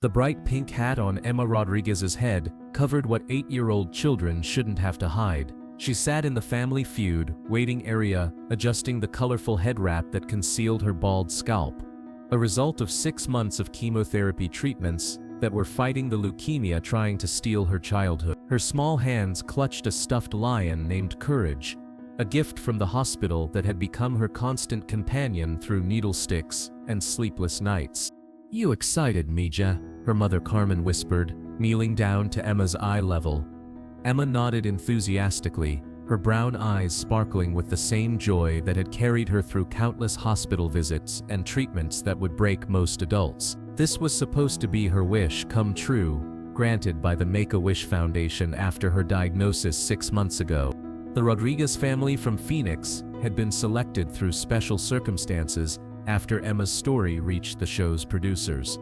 The bright pink hat on Emma Rodriguez's head covered what 8-year-old children shouldn't have to hide. She sat in the Family Feud waiting area, adjusting the colorful head wrap that concealed her bald scalp, a result of 6 months of chemotherapy treatments that were fighting the leukemia trying to steal her childhood. Her small hands clutched a stuffed lion named Courage, a gift from the hospital that had become her constant companion through needle sticks and sleepless nights. "You excited, Mija," her mother Carmen whispered, kneeling down to Emma's eye level. Emma nodded enthusiastically, her brown eyes sparkling with the same joy that had carried her through countless hospital visits and treatments that would break most adults. This was supposed to be her wish come true, granted by the Make-A-Wish Foundation after her diagnosis 6 months ago. The Rodriguez family from Phoenix had been selected through special circumstances after Emma's story reached the show's producers.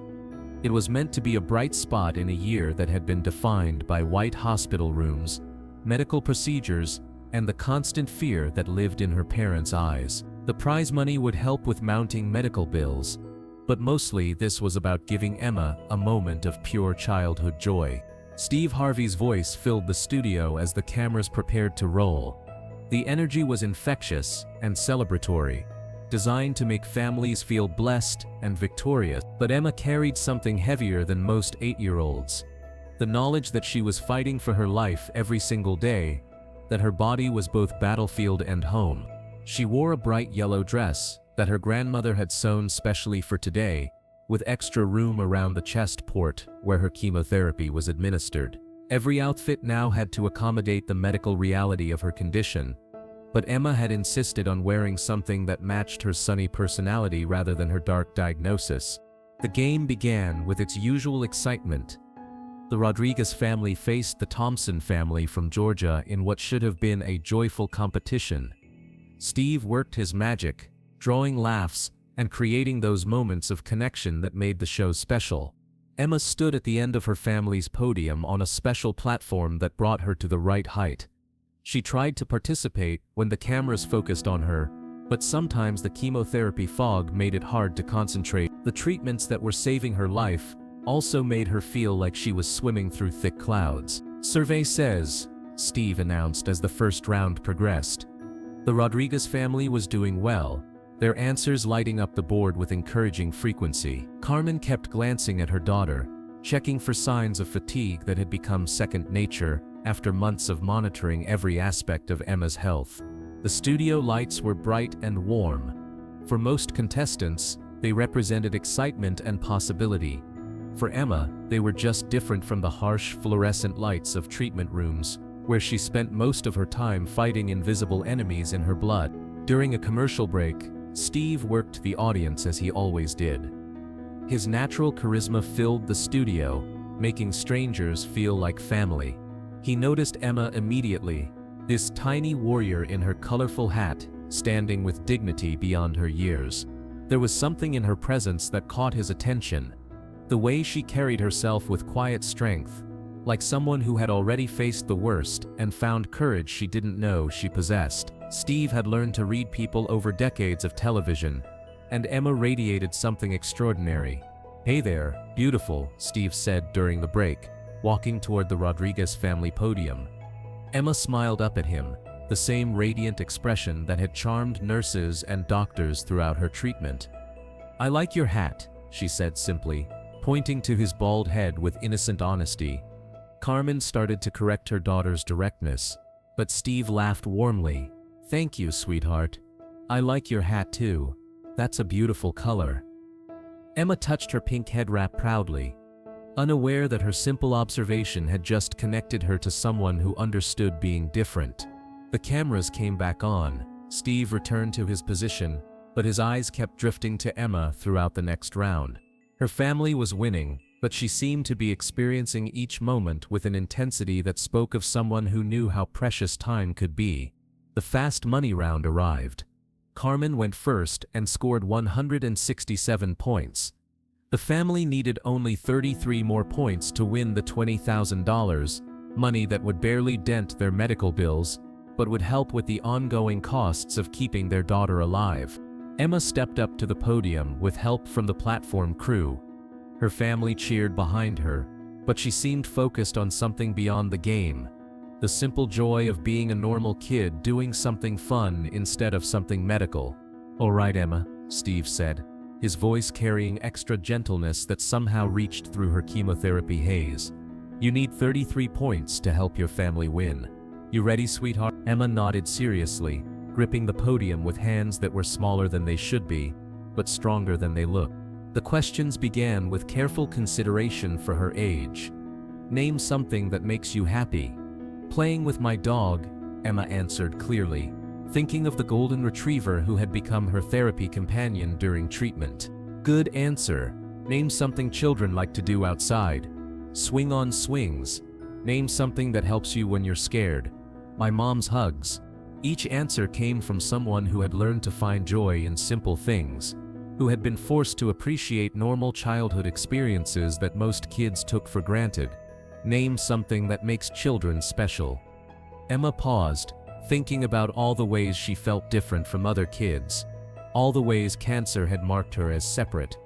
It was meant to be a bright spot in a year that had been defined by white hospital rooms, medical procedures, and the constant fear that lived in her parents' eyes. The prize money would help with mounting medical bills, but mostly this was about giving Emma a moment of pure childhood joy. Steve Harvey's voice filled the studio as the cameras prepared to roll. The energy was infectious and celebratory, designed to make families feel blessed and victorious. But Emma carried something heavier than most 8-year-olds. The knowledge that she was fighting for her life every single day, that her body was both battlefield and home. She wore a bright yellow dress that her grandmother had sewn specially for today, with extra room around the chest port where her chemotherapy was administered. Every outfit now had to accommodate the medical reality of her condition, but Emma had insisted on wearing something that matched her sunny personality rather than her dark diagnosis. The game began with its usual excitement. The Rodriguez family faced the Thompson family from Georgia in what should have been a joyful competition. Steve worked his magic, drawing laughs and creating those moments of connection that made the show special. Emma stood at the end of her family's podium on a special platform that brought her to the right height. She tried to participate when the cameras focused on her, but sometimes the chemotherapy fog made it hard to concentrate. The treatments that were saving her life also made her feel like she was swimming through thick clouds. "Survey says," Steve announced as the first round progressed. The Rodriguez family was doing well, their answers lighting up the board with encouraging frequency. Carmen kept glancing at her daughter, checking for signs of fatigue that had become second nature after months of monitoring every aspect of Emma's health. The studio lights were bright and warm. For most contestants, they represented excitement and possibility. For Emma, they were just different from the harsh fluorescent lights of treatment rooms, where she spent most of her time fighting invisible enemies in her blood. During a commercial break, Steve worked the audience as he always did. His natural charisma filled the studio, making strangers feel like family. He noticed Emma immediately, this tiny warrior in her colorful hat, standing with dignity beyond her years. There was something in her presence that caught his attention. The way she carried herself with quiet strength, like someone who had already faced the worst and found courage she didn't know she possessed. Steve had learned to read people over decades of television, and Emma radiated something extraordinary. "Hey there, beautiful," Steve said during the break, walking toward the Rodriguez family podium. Emma smiled up at him, the same radiant expression that had charmed nurses and doctors throughout her treatment. "I like your hat," she said simply, pointing to his bald head with innocent honesty. Carmen started to correct her daughter's directness, but Steve laughed warmly. "Thank you, sweetheart. I like your hat too. That's a beautiful color." Emma touched her pink head wrap proudly, unaware that her simple observation had just connected her to someone who understood being different. The cameras came back on. Steve returned to his position, but his eyes kept drifting to Emma throughout the next round. Her family was winning, but she seemed to be experiencing each moment with an intensity that spoke of someone who knew how precious time could be. The fast money round arrived. Carmen went first and scored 167 points. The family needed only 33 more points to win the $20,000, money that would barely dent their medical bills, but would help with the ongoing costs of keeping their daughter alive. Emma stepped up to the podium with help from the platform crew. Her family cheered behind her, but she seemed focused on something beyond the game. The simple joy of being a normal kid doing something fun instead of something medical. "All right, Emma," Steve said, his voice carrying extra gentleness that somehow reached through her chemotherapy haze. "You need 33 points to help your family win. You ready, sweetheart?" Emma nodded seriously, gripping the podium with hands that were smaller than they should be, but stronger than they looked. The questions began with careful consideration for her age. "Name something that makes you happy." "Playing with my dog," Emma answered clearly, thinking of the golden retriever who had become her therapy companion during treatment. "Good answer. Name something children like to do outside." "Swing on swings." "Name something that helps you when you're scared." "My mom's hugs." Each answer came from someone who had learned to find joy in simple things, who had been forced to appreciate normal childhood experiences that most kids took for granted. Name something that makes children special. Emma paused, thinking about all the ways she felt different from other kids, all the ways cancer had marked her as separate.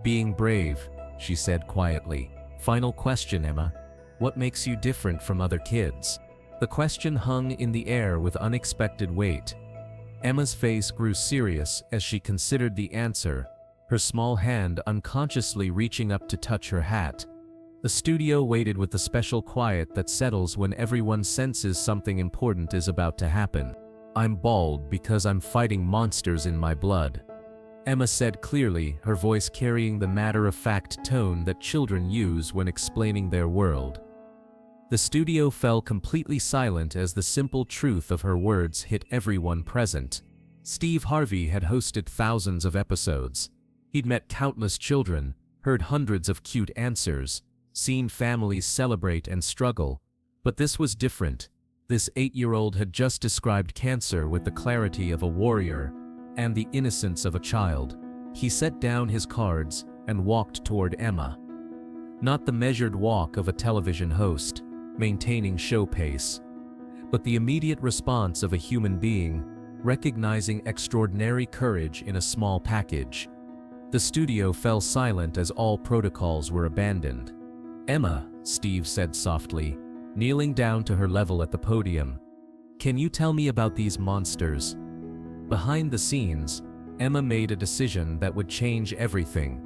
"Being brave," she said quietly. "Final question, Emma. What makes you different from other kids?" The question hung in the air with unexpected weight. Emma's face grew serious as she considered the answer, her small hand unconsciously reaching up to touch her hat. The studio waited with the special quiet that settles when everyone senses something important is about to happen. "I'm bald because I'm fighting monsters in my blood," Emma said clearly, her voice carrying the matter-of-fact tone that children use when explaining their world. The studio fell completely silent as the simple truth of her words hit everyone present. Steve Harvey had hosted thousands of episodes. He'd met countless children, heard hundreds of cute answers, seen families celebrate and struggle. But this was different. This 8-year-old had just described cancer with the clarity of a warrior and the innocence of a child. He set down his cards and walked toward Emma. Not the measured walk of a television host, maintaining show pace, but the immediate response of a human being, recognizing extraordinary courage in a small package. The studio fell silent as all protocols were abandoned. "Emma," Steve said softly, kneeling down to her level at the podium, "can you tell me about these monsters?" Behind the scenes, Emma made a decision that would change everything.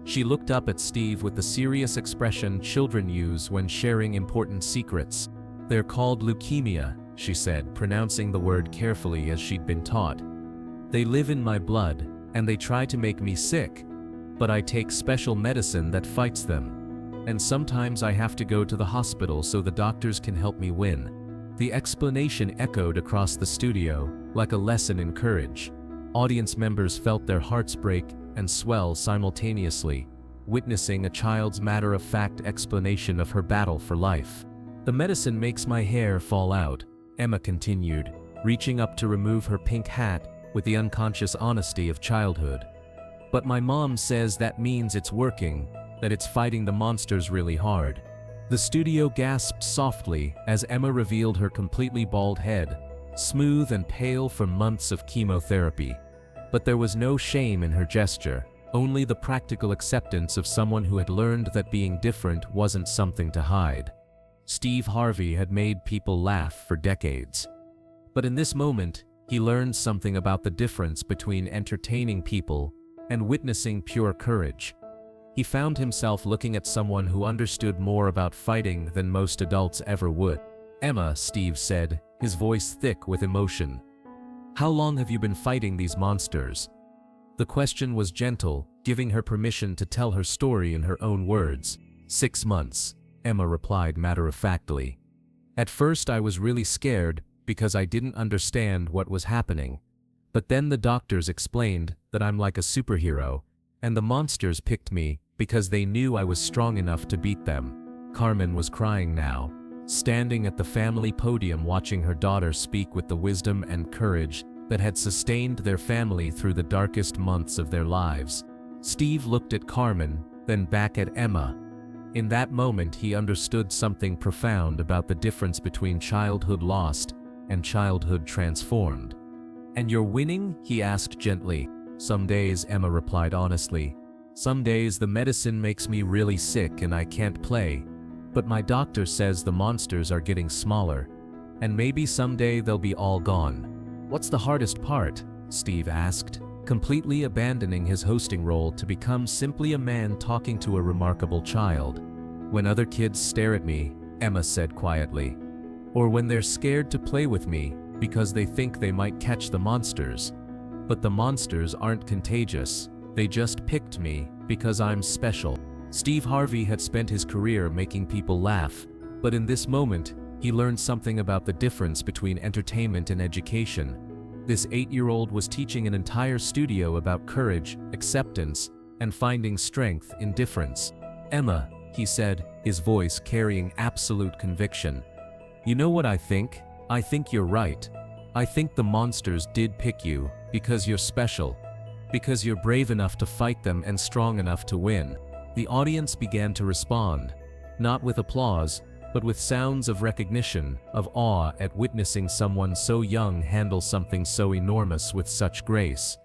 She looked up at Steve with the serious expression children use when sharing important secrets. "They're called leukemia," she said, pronouncing the word carefully as she'd been taught. "They live in my blood, and they try to make me sick, but I take special medicine that fights them. And sometimes I have to go to the hospital so the doctors can help me win." The explanation echoed across the studio, like a lesson in courage. Audience members felt their hearts break and swell simultaneously, witnessing a child's matter-of-fact explanation of her battle for life. "The medicine makes my hair fall out," Emma continued, reaching up to remove her pink hat with the unconscious honesty of childhood. "But my mom says that means it's working, that it's fighting the monsters really hard." The studio gasped softly as Emma revealed her completely bald head, smooth and pale from months of chemotherapy. But there was no shame in her gesture, only the practical acceptance of someone who had learned that being different wasn't something to hide. Steve Harvey had made people laugh for decades. But in this moment, he learned something about the difference between entertaining people and witnessing pure courage. He found himself looking at someone who understood more about fighting than most adults ever would. "Emma," Steve said, his voice thick with emotion, "how long have you been fighting these monsters?" The question was gentle, giving her permission to tell her story in her own words. 6 months, Emma replied matter-of-factly. "At first I was really scared because I didn't understand what was happening. But then the doctors explained that I'm like a superhero, and the monsters picked me because they knew I was strong enough to beat them." Carmen was crying now, standing at the family podium watching her daughter speak with the wisdom and courage that had sustained their family through the darkest months of their lives. Steve looked at Carmen, then back at Emma. In that moment he understood something profound about the difference between childhood lost and childhood transformed. "And you're winning?" he asked gently. "Some days," Emma replied honestly. Some days the medicine makes me really sick and I can't play, but my doctor says the monsters are getting smaller, and maybe someday they'll be all gone. What's the hardest part? Steve asked, completely abandoning his hosting role to become simply a man talking to a remarkable child. When other kids stare at me, Emma said quietly. Or when they're scared to play with me because they think they might catch the monsters. But the monsters aren't contagious. They just picked me because I'm special. Steve Harvey had spent his career making people laugh, but in this moment, he learned something about the difference between entertainment and education. This 8-year-old was teaching an entire studio about courage, acceptance, and finding strength in difference. Emma, he said, his voice carrying absolute conviction. You know what I think? I think you're right. I think the monsters did pick you because you're special. Because you're brave enough to fight them and strong enough to win. The audience began to respond, not with applause, but with sounds of recognition, of awe at witnessing someone so young handle something so enormous with such grace.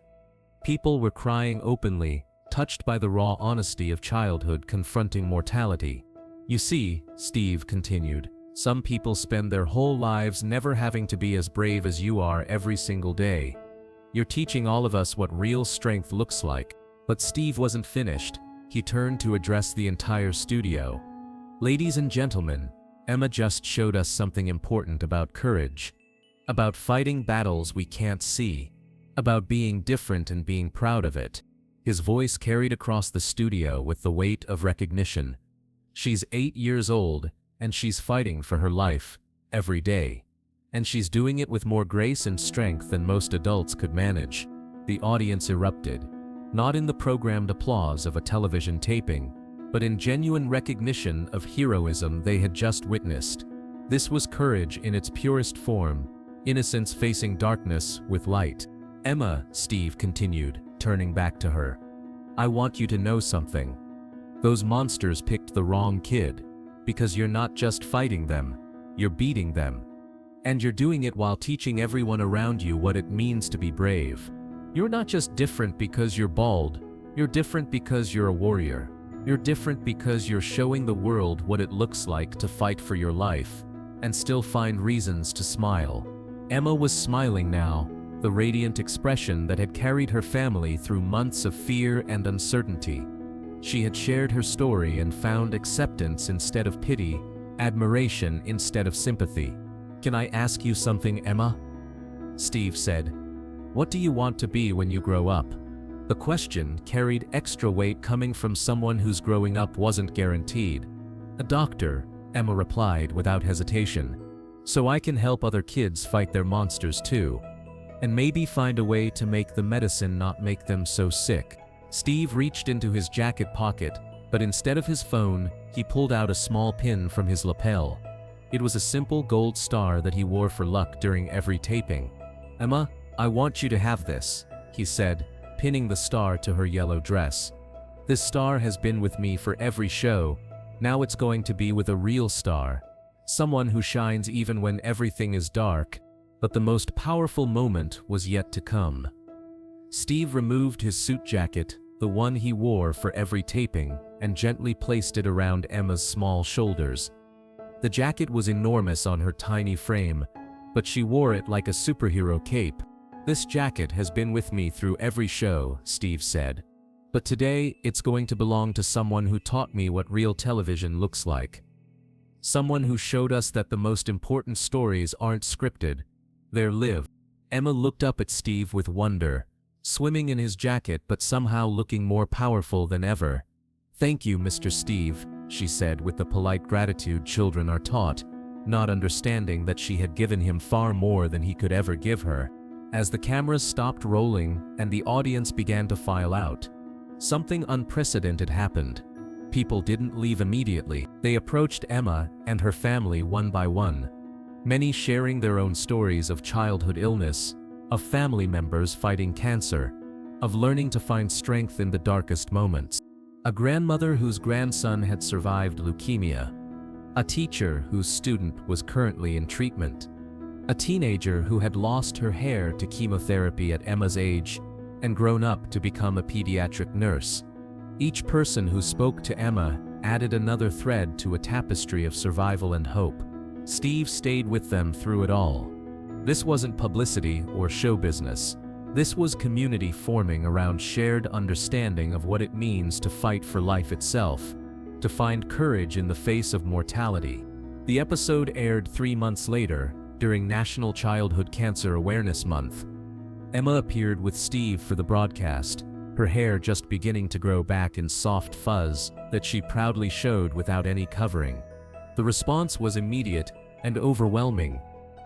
People were crying openly, touched by the raw honesty of childhood confronting mortality. You see, Steve continued, some people spend their whole lives never having to be as brave as you are every single day. You're teaching all of us what real strength looks like. But Steve wasn't finished. He turned to address the entire studio. Ladies and gentlemen, Emma just showed us something important about courage. About fighting battles we can't see. About being different and being proud of it. His voice carried across the studio with the weight of recognition. She's 8 years old, and she's fighting for her life, every day. And she's doing it with more grace and strength than most adults could manage. The audience erupted, not in the programmed applause of a television taping, but in genuine recognition of heroism they had just witnessed. This was courage in its purest form, innocence facing darkness with light. Emma, Steve continued, turning back to her. I want you to know something. Those monsters picked the wrong kid, because you're not just fighting them, you're beating them. And you're doing it while teaching everyone around you what it means to be brave. You're not just different because you're bald, you're different because you're a warrior. You're different because you're showing the world what it looks like to fight for your life, and still find reasons to smile. Emma was smiling now, the radiant expression that had carried her family through months of fear and uncertainty. She had shared her story and found acceptance instead of pity, admiration instead of sympathy. Can I ask you something, Emma? Steve said. What do you want to be when you grow up? The question carried extra weight coming from someone whose growing up wasn't guaranteed. A doctor, Emma replied without hesitation. So I can help other kids fight their monsters too. And maybe find a way to make the medicine not make them so sick. Steve reached into his jacket pocket, but instead of his phone, he pulled out a small pin from his lapel. It was a simple gold star that he wore for luck during every taping. Emma, I want you to have this, he said, pinning the star to her yellow dress. This star has been with me for every show. Now it's going to be with a real star. Someone who shines even when everything is dark. But the most powerful moment was yet to come. Steve removed his suit jacket, the one he wore for every taping, and gently placed it around Emma's small shoulders. The jacket was enormous on her tiny frame, but she wore it like a superhero cape. This jacket has been with me through every show, Steve said. But today, it's going to belong to someone who taught me what real television looks like. Someone who showed us that the most important stories aren't scripted, they're lived. Emma looked up at Steve with wonder, swimming in his jacket but somehow looking more powerful than ever. Thank you, Mr. Steve, she said with the polite gratitude children are taught, not understanding that she had given him far more than he could ever give her. As the cameras stopped rolling and the audience began to file out, something unprecedented happened. People didn't leave immediately. They approached Emma and her family one by one, many sharing their own stories of childhood illness, of family members fighting cancer, of learning to find strength in the darkest moments. A grandmother whose grandson had survived leukemia, a teacher whose student was currently in treatment, a teenager who had lost her hair to chemotherapy at Emma's age and grown up to become a pediatric nurse, Each person who spoke to Emma added another thread to a tapestry of survival and hope. Steve stayed with them through it all. This wasn't publicity or show business. This was community forming around shared understanding of what it means to fight for life itself, to find courage in the face of mortality. The episode aired 3 months later, during National Childhood Cancer Awareness Month. Emma appeared with Steve for the broadcast, her hair just beginning to grow back in soft fuzz that she proudly showed without any covering. The response was immediate and overwhelming.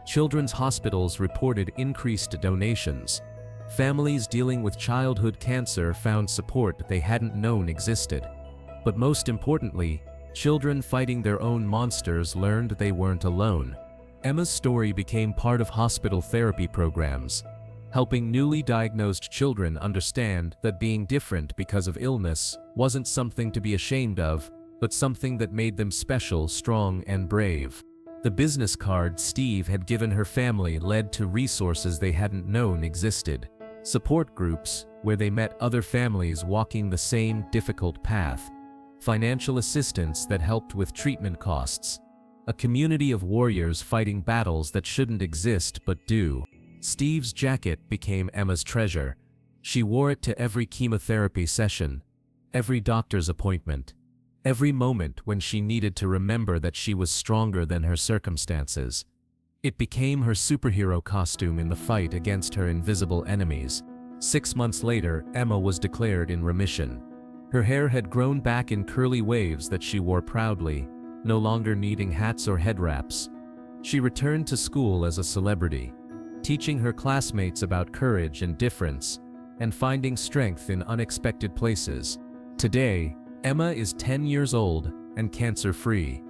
Children's hospitals reported increased donations. Families dealing with childhood cancer found support they hadn't known existed. But most importantly, children fighting their own monsters learned they weren't alone. Emma's story became part of hospital therapy programs, helping newly diagnosed children understand that being different because of illness wasn't something to be ashamed of, but something that made them special, strong, and brave. The business card Steve had given her family led to resources they hadn't known existed. Support groups, where they met other families walking the same difficult path. Financial assistance that helped with treatment costs. A community of warriors fighting battles that shouldn't exist but do. Steve's jacket became Emma's treasure. She wore it to every chemotherapy session, every doctor's appointment, every moment when she needed to remember that she was stronger than her circumstances. It became her superhero costume in the fight against her invisible enemies. 6 months later, Emma was declared in remission. Her hair had grown back in curly waves that she wore proudly, no longer needing hats or head wraps. She returned to school as a celebrity, teaching her classmates about courage and difference, and finding strength in unexpected places. Today, Emma is 10 years old and cancer-free.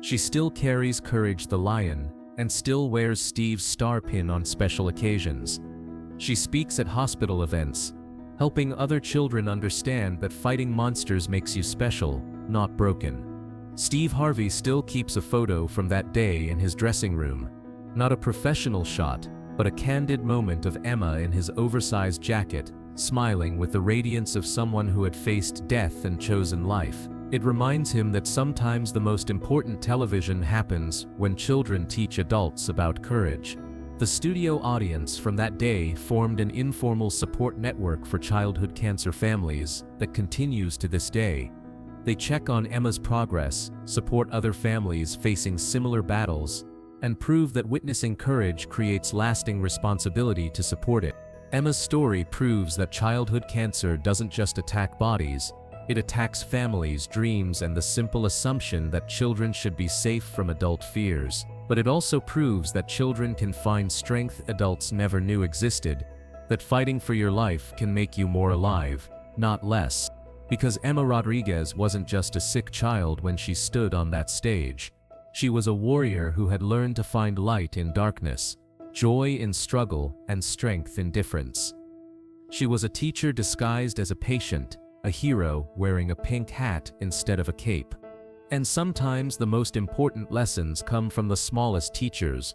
She still carries Courage the Lion and still wears Steve's star pin on special occasions. She speaks at hospital events, helping other children understand that fighting monsters makes you special, not broken. Steve Harvey still keeps a photo from that day in his dressing room. Not a professional shot, but a candid moment of Emma in his oversized jacket, smiling with the radiance of someone who had faced death and chosen life. It reminds him that sometimes the most important television happens when children teach adults about courage. The studio audience from that day formed an informal support network for childhood cancer families that continues to this day. They check on Emma's progress, support other families facing similar battles, and prove that witnessing courage creates lasting responsibility to support it. Emma's story proves that childhood cancer doesn't just attack bodies, it attacks families, dreams, and the simple assumption that children should be safe from adult fears. But it also proves that children can find strength adults never knew existed, that fighting for your life can make you more alive, not less. Because Emma Rodriguez wasn't just a sick child when she stood on that stage. She was a warrior who had learned to find light in darkness, joy in struggle, and strength in difference. She was a teacher disguised as a patient, a hero wearing a pink hat instead of a cape. And sometimes the most important lessons come from the smallest teachers.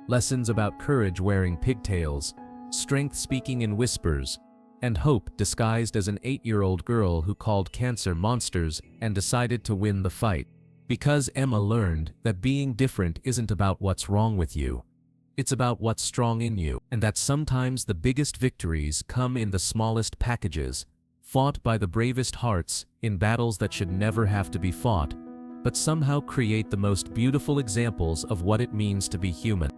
Lessons about courage wearing pigtails, strength speaking in whispers, and hope disguised as an 8-year-old girl who called cancer monsters and decided to win the fight. Because Emma learned that being different isn't about what's wrong with you. It's about what's strong in you, and that sometimes the biggest victories come in the smallest packages, fought by the bravest hearts in battles that should never have to be fought, but somehow create the most beautiful examples of what it means to be human.